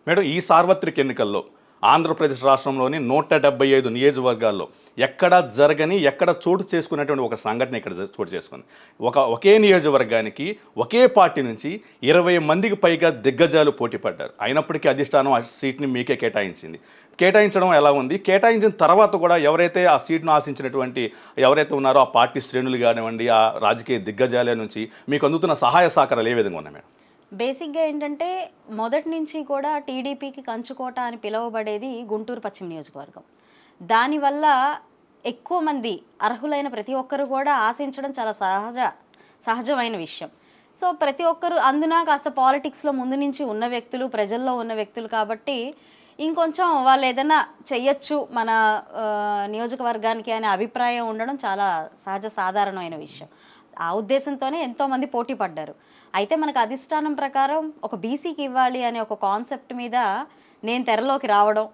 Madam, ఈ సార్వత్రిక ఎన్నికల్లో ఆంధ్రప్రదేశ్ రాష్ట్రంలోని 175 నియోజకవర్గాల్లో ఎక్కడా జరగని, ఎక్కడ చోటు చేసుకున్నటువంటి ఒక సంఘటన ఇక్కడ చోటు చేసుకుంది. ఒకే నియోజకవర్గానికి ఒకే పార్టీ నుంచి 20 మందికి పైగా దిగ్గజాలు పోటీ పడ్డారు. అయినప్పటికీ అధిష్టానం ఆ సీట్‌ని మీకే కేటాయించింది. కేటాయించడం ఎలా ఉంది? కేటాయించిన తర్వాత కూడా ఎవరైతే ఆ సీట్‌ను ఆశించినటువంటి ఎవరైతే ఉన్నారో ఆ పార్టీ శ్రేణులు గానివ్వండి, ఆ రాజకీయ దిగ్గజాల నుంచి మీకు అందుతున్న సహాయ సహకారాలు ఏ విధంగా ఉన్నాయి మేడం? బేసిక్‌గా ఏంటంటే, మొదటి నుంచి కూడా టీడీపీకి కంచుకోట అని పిలువబడేది గుంటూరు పశ్చిమ నియోజకవర్గం. దానివల్ల ఎక్కువ మంది అర్హులైన ప్రతి ఒక్కరు కూడా ఆశించడం చాలా సహజమైన విషయం. సో, ప్రతి ఒక్కరు అందున కాస్త పాలిటిక్స్‌లో ముందు నుంచి ఉన్న వ్యక్తులు, ప్రజల్లో ఉన్న వ్యక్తులు కాబట్టి, ఇంకొంచెం వాళ్ళేదన్నా చెయ్యొచ్చు మన నియోజకవర్గానికి అనే అభిప్రాయం ఉండడం చాలా సాధారణమైన విషయం. ఆ ఉద్దేశంతోనే ఎంతోమంది పోటీ పడ్డారు. అయితే మనకు అధిష్టానం ప్రకారం ఒక బీసీకి ఇవ్వాలి అనే ఒక కాన్సెప్ట్ మీద నేను తెరలోకి రావడం,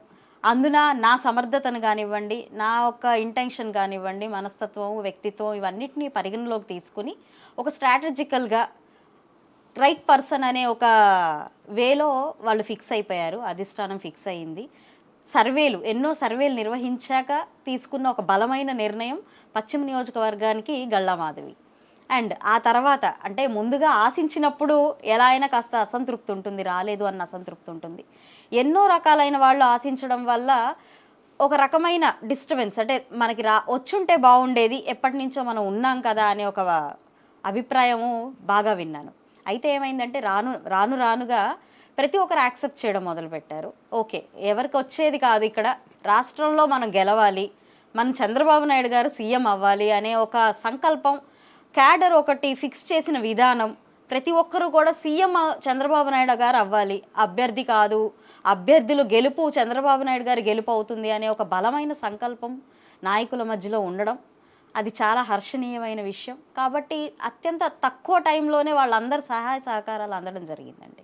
అందున నా సమర్థతను గానివ్వండి, నా యొక్క ఇంటెన్షన్ గానివ్వండి, మనస్తత్వం, వ్యక్తిత్వం ఇవన్నిటిని పరిగణలోకి తీసుకొని ఒక స్ట్రాటజికల్‌గా రైట్ పర్సన్ అనే ఒక వేలో వాళ్ళు ఫిక్స్ అయిపోయారు. అధిష్టానం ఫిక్స్ అయింది. ఎన్నో సర్వేలు నిర్వహించాక తీసుకున్న ఒక బలమైన నిర్ణయం పశ్చిమ నియోజకవర్గానికి గల్లా మాధవి. అండ్ ఆ తర్వాత అంటే ముందుగా ఆశించినప్పుడు ఎలా అయినా కాస్త అసంతృప్తి ఉంటుంది, రాలేదు అన్న అసంతృప్తి ఉంటుంది. ఎన్నో రకాలైన వాళ్ళు ఆశించడం వల్ల ఒక రకమైన డిస్టర్బెన్స్, అంటే మనకి వచ్చుంటే బాగుండేది, ఎప్పటి నుంచో మనం ఉన్నాం కదా అనే ఒక అభిప్రాయము బాగా విన్నాను. అయితే ఏమైందంటే రానుగా ప్రతి ఒక్కరు యాక్సెప్ట్ చేయడం మొదలుపెట్టారు. ఓకే, ఎవరికి వచ్చేది కాదు ఇక్కడ, రాష్ట్రంలో మనం గెలవాలి, మనం చంద్రబాబు నాయుడు గారు సీఎం అవ్వాలి అనే ఒక సంకల్పం, క్యాడర్ ఒకటి ఫిక్స్ చేసిన విధానం, ప్రతి ఒక్కరూ కూడా సీఎం చంద్రబాబు నాయుడు గారు అవ్వాలి, అభ్యర్థి కాదు, అభ్యర్థులు గెలుపు చంద్రబాబు నాయుడు గారు గెలుపు అవుతుంది అనే ఒక బలమైన సంకల్పం నాయకుల మధ్యలో ఉండడం, అది చాలా హర్షణీయమైన విషయం. కాబట్టి అత్యంత తక్కువ టైంలోనే వాళ్ళందరి సహాయ సహకారాలు అందడం జరిగిందండి.